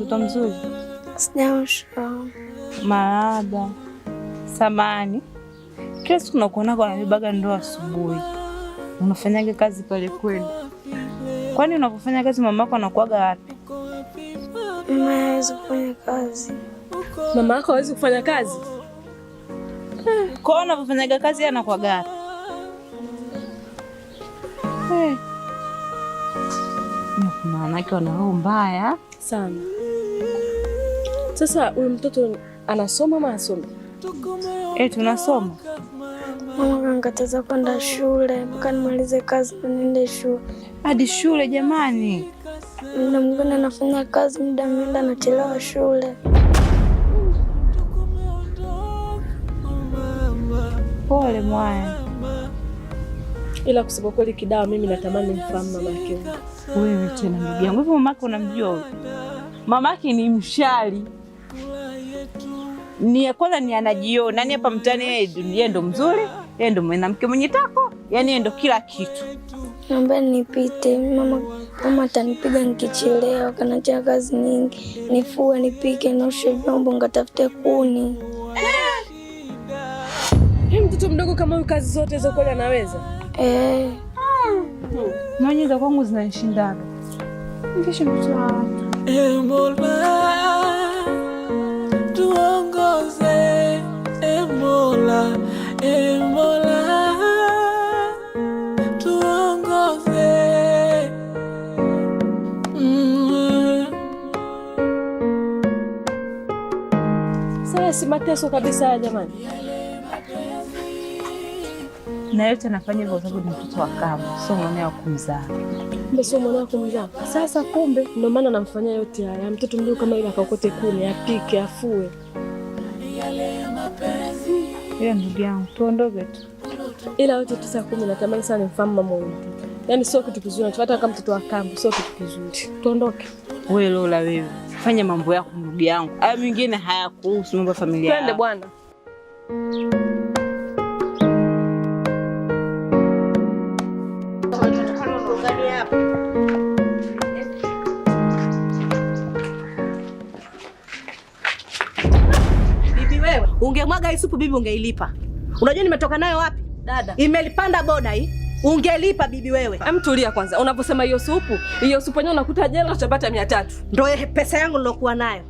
mtoto mzuri? Sijaosha. Marahaba. Samani. Kila siku nakuona kwa nabibaga ndoo asubuhi. Unafanyaga kazi pale kweli? Kwani unapofanya kazi mamako anakuaga wapi? Mama hawezi kufanya kazi. Mama yako hawezi kufanya kazi? Kwa unapofanyaga kazi anakuaga wapi? Maanake wana roho mbaya sana. Sasa huyu mtoto anasoma ama asome? Tunasoma. Mama kanikataza kwenda shule mpaka nimalize kazi na niende shule. Hadi shule jamani? Muda mwingine anafanya kazi, muda mwingine anachelewa shule. Pole mwaya. Ila kusema kweli Kidawa, mimi natamani mfahamu mama yake. Wewe tena ndugu yangu, hivyo mamake unamjua huyo? Mamake ni mshari. Ni kwanza ni anajiona nani hapa mtaani, yeye ndo mzuri, yeye ndo mwanamke mwenye tako, yani yeye ndo kila kitu. Naomba nipite, mama atanipiga nikichelewa, kanacha kazi nyingi. Nifue, nipike, nioshe vyombo, ngatafute kuni. Mtoto mdogo kama huyu kazi zote hizo kweli anaweza? Mwenye za kwangu zinanishindana. Ngisho mtoto wa watu. Mola, tuongoze. Mola, Mola, tuongoze. Sasa si mateso kabisa jamani. Na yote anafanya hivyo kwa sababu ni mtoto wa kambo, sio mwana wa kumzaa. Kumbe sio mwana wa kumzaa. Sasa kumbe ndio maana namfanyia yote haya. Mtoto mdogo kama ile akaokote kuni, apike, afue. Yeye ndugu yangu, tuondoke tu. Ila yote 9:10 natamani sana nimfahamu mama huyu mtoto. Yaani sio kitu kizuri, hata kama mtoto wa kambo sio kitu kizuri. Tuondoke. Wewe Lola wewe, fanya mambo yako ndugu yangu. Haya mengine hayakuhusu, mambo ya familia. Twende bwana. Bibi wewe, ungemwaga hii supu bibi ungeilipa. Unajua nimetoka nayo wapi? Dada. Imelipanda boda hii. Ungelipa bibi wewe. Tulia kwanza. Unaposema hiyo supu yenyewe unakuta jela utapata 300. Ndio pesa yangu nilokuwa nayo.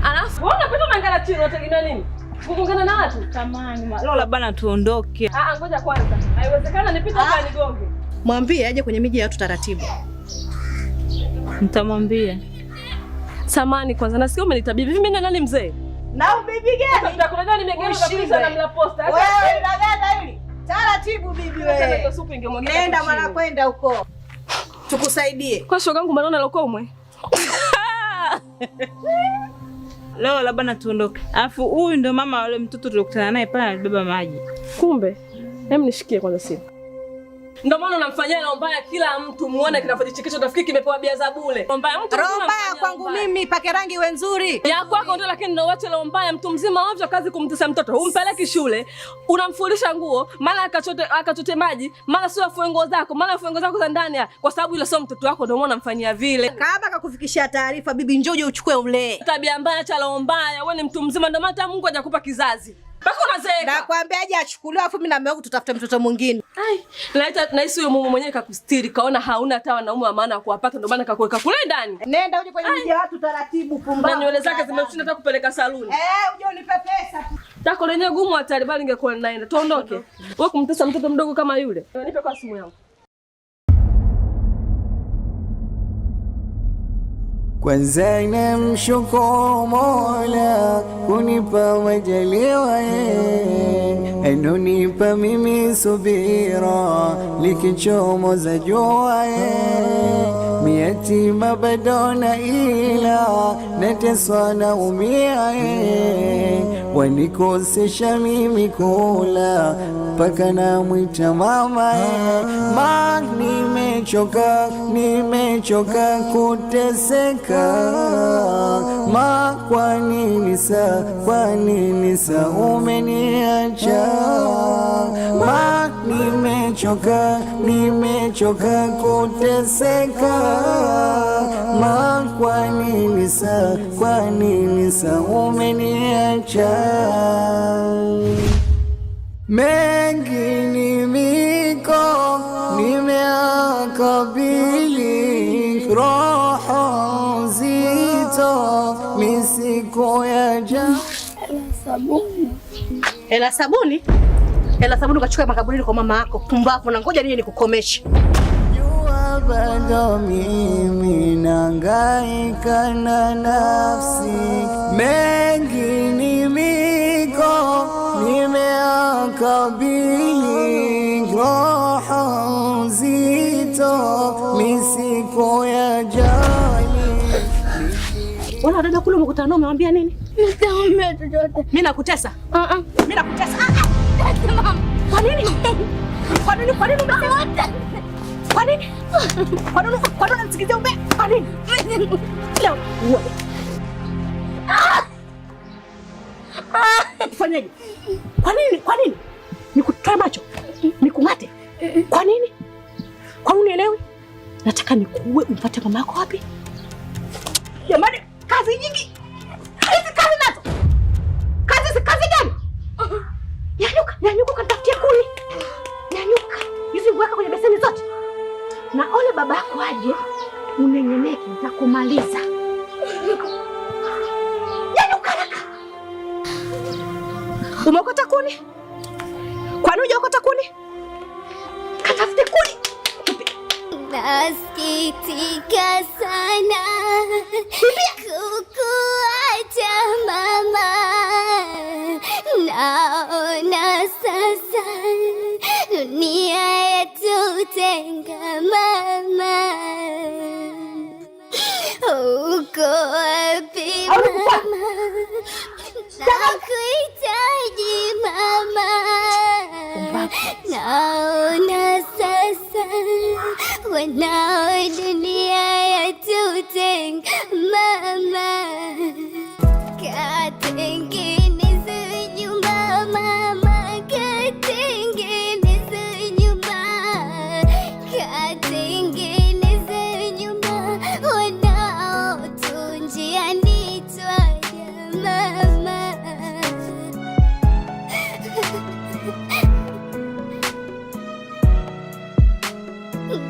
Alafu wewe unapita unaangalia chini unategemea nini? Kugongana na watu? Tamani. Lola bana tuondoke. Ngoja kwanza. Haiwezekana nipite hapa nigonge. Mwambie aje kwenye miji ya watu taratibu. Nitamwambia. Samani kwanza nasikia umenita bibi. Mimi na nani mzee? Na bibi gani? Tutakula nani nimegeuka kabisa na mla posta. Wewe unaganda hili. Taratibu bibi wewe. Hiyo supu ingemwagia. Nenda mara kwenda huko. Tukusaidie. Kwa shogangu manona lokomwe. Lola bana tuondoke. Alafu huyu ndio mama wale mtoto tulikutana naye pale alibeba maji. Kumbe, hem nishikie kwanza simu. Ndio maana unamfanyia roho mbaya kila mtu muone kinachojichekesha utafikiri kimepewa bia za bure. Roho mbaya mtu roho mbaya kwangu mimi pake rangi iwe nzuri. Ya kwako ndio lakini ndio wacha roho mbaya mtu mzima ovyo kazi kumtesa mtoto. Umpeleki shule, unamfulisha nguo, mara akachote maji, mara sio afue nguo zako, mara afue nguo zako za ndani kwa sababu ile sio mtoto wako ndio maana unamfanyia vile. Kaba kakufikishia taarifa bibi njoje uchukue ule. Tabia mbaya cha roho mbaya, wewe ni mtu mzima ndio maana Mungu hajakupa kizazi. Mpaka unazeeka. Nakwambia aje achukuliwe afu mimi na mume wangu tutafute mtoto mwingine. Na hisi huyo mume mwenyewe kakustiri kaona hauna hata wanaume wa maana kuwapata ndio maana kakuweka kule ndani. Nenda uje kwenye miji ya watu taratibu pumba. Na nywele zake zimeshinda hata kupeleka saluni. Uje unipe pesa. Tako lenye gumu hatari bali ingekuwa naenda. Tuondoke. Wewe kumtesa mtoto mdogo kama yule. Nipe kwa simu yangu. Kwanza namshukuru Mola kunipa majaliwa anonipa mimi subira likichomoza jua miyatima bado ila nateswa naumia wanikosesha mimi kula mpaka namwita mama nimechoka kuteseka kwa nini sa umeniacha nimechoka kuteseka. Kwa nini sa umeniacha? Mengi nimeakabili, roho nzito misiko ya Hela sabuni? Hela sabuni ukachukua makaburini kwa mama yako. Pumbavu, na ngoja nije nikukomeshe. Jua bado mimi nangaika na nafsi, mengi nimeakabili, roho nzito misiko ya jali. Wala dada kule mkutano umemwambia nini? Nitaomba chochote. Mimi nakutesa? Mimi nakutesa. Mama. Kwa nini? Kwa nini umesema? Kwa nini? Kwa nini unamsikizia umbea? Kwa nini? Leo uwe. Fanyaje? Kwa nini? Nikutoe macho? Nikung'ate? Kwa nini? Kwa nini unielewi? Nataka nikuue umpate mama yako wapi? Jamani, kazi nyingi. Hizi kazi nazo. Kazi gani? Nyanyuka kanitafutie kuni. Nyanyuka. Hizi weka kwenye beseni zote. Na ole baba yako aje, unenyeneke, nitakumaliza. Nyanyuka haraka. Umeokota kuni? Kwani hujaokota kuni? Katafute kuni. Nasikitika sana kukuacha mama, naona sasa dunia yatutenga mama. Uko wapi mama? Nakuhitaji mama, naona sasa wanao dunia yatutenga mama. Katengeneza nyumba mama, katengeneza nyumba, katengeneza nyumba, wanaotunjia nitwaja mama.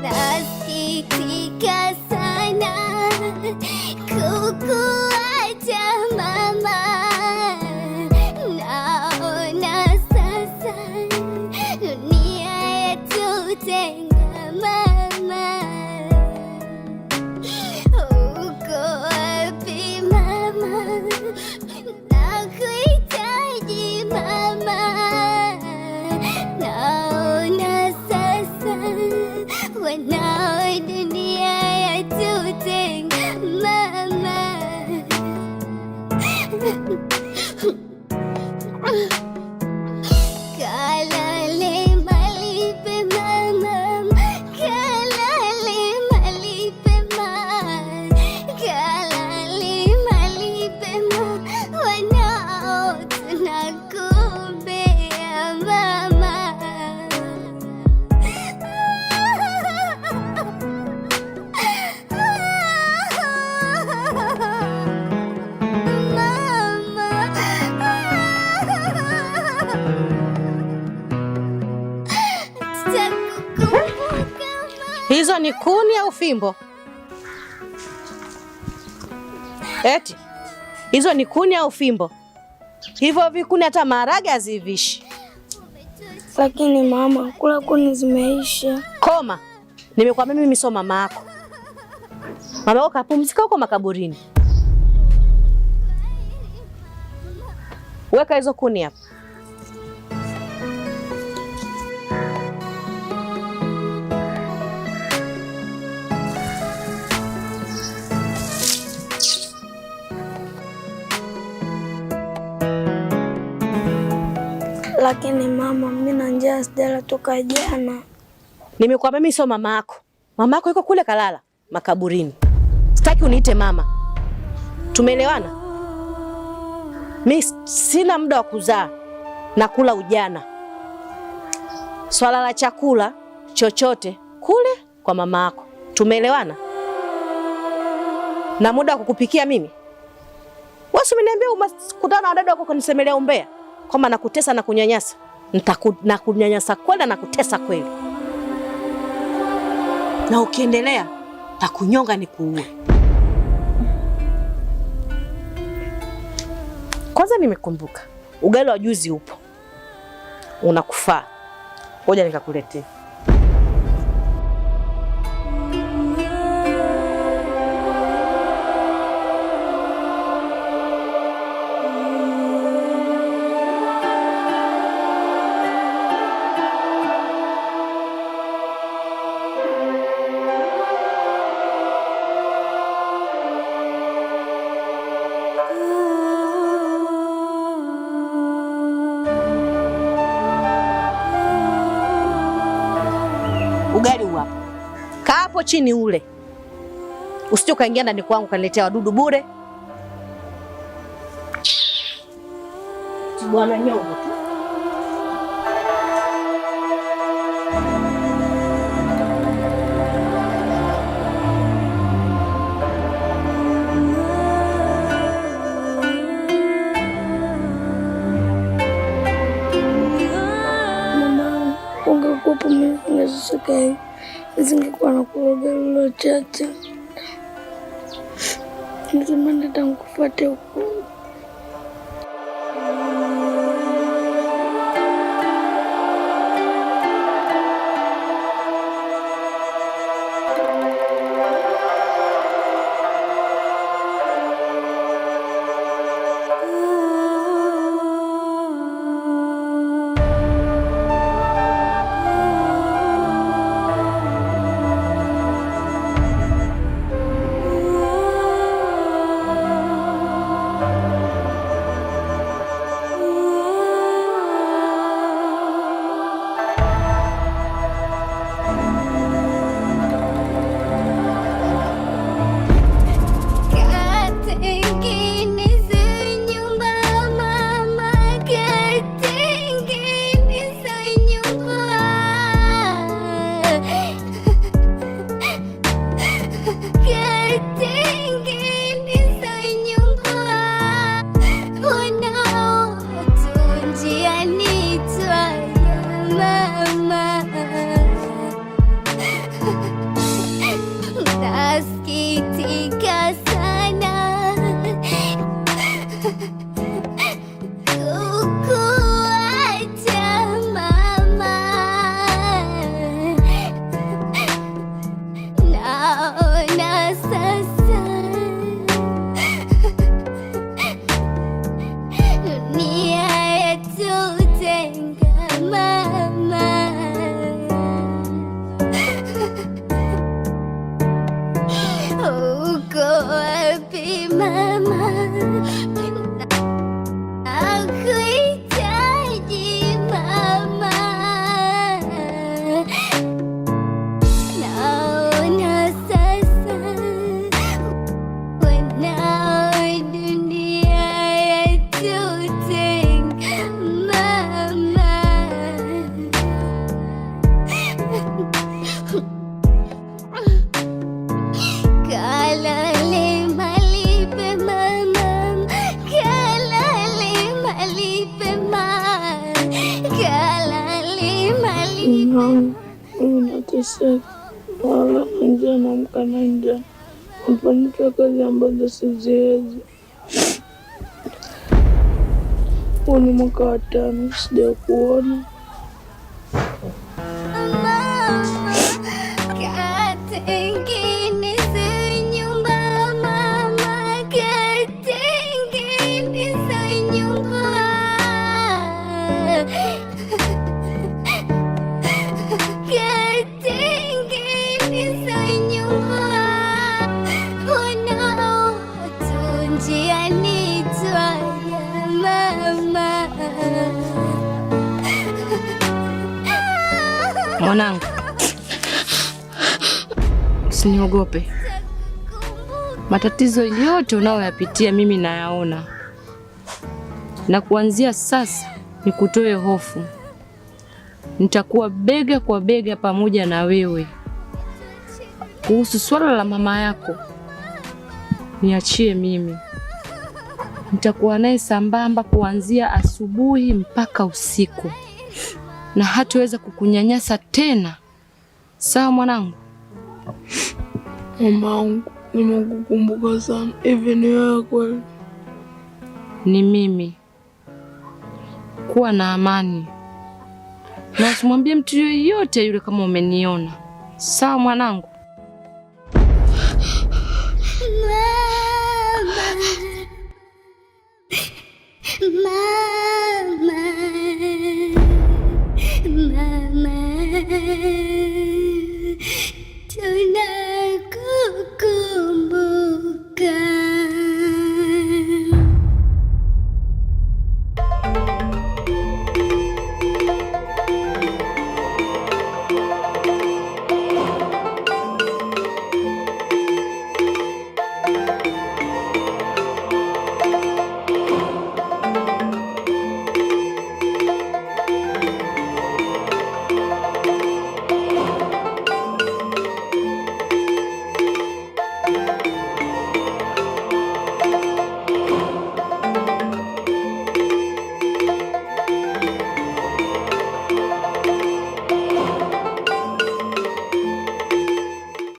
Nasikitika sana kukuacha mama, naona sasa dunia yatutenga mama. Uko wapi mama? Nakuhitaji mama, naona sasa wanao dunia yatutenga mama. Kalale mahali pema mama, kalale mahali pema, kalale mahali pema, wanao tunakuombea mama. Hizo ni kuni au fimbo? Eti hizo ni kuni au fimbo? Hivyo vikuni hata maharage hazivishi. Lakini mama, kula kuni zimeisha. Koma. Nimekwambia mimi sio mama yako. Mama yako kapumzika huko makaburini. Weka hizo kuni hapa. Lakini mama, mimi na njaa sijala toka jana. Nimekwambia mimi sio mama yako. Mama yako yuko kule kalala makaburini. Sitaki uniite mama. Tumeelewana? Mimi sina muda wa kuzaa na kula ujana. swala la chakula chochote kule kwa mama yako. Tumeelewana? Na muda wa kukupikia mimi. Wewe umeniambia umekutana na wadada wako kunisemelea umbea kwamba nakutesa na kunyanyasa. Na kunyanyasa kweli na kutesa kweli. Na ukiendelea takunyonga nikuue. Kwanza nimekumbuka ugali wa juzi upo. Unakufaa. Ngoja nikakuletea. Ugali uwapo. Kaa hapo chini ule. Usije ukaingia ndani kwangu kaniletea wadudu bure. Bwana nyongo tu. Ungekuwepo mimi ningesema nisingekuwa na kuroga lolo chache. Nitamani nitakufuata huko. Nateseka wala njaa na mkana njaa, nafanya kazi ambazo siziwezi. Huu ni mwaka wa 5 sijakuona. Mwanangu, usiniogope. Matatizo yote unayoyapitia mimi nayaona, na kuanzia sasa nikutoe hofu. nitakuwa bega kwa bega pamoja na wewe. Kuhusu swala la mama yako, niachie mimi. Nitakuwa naye sambamba kuanzia asubuhi mpaka usiku, na hataweza kukunyanyasa tena. Sawa mwanangu? Mamangu, nimekukumbuka sana. Hivi ni wewe kweli? Ni mimi. Kuwa na amani na usimwambie mtu yoyote yule kama umeniona. Sawa mwanangu?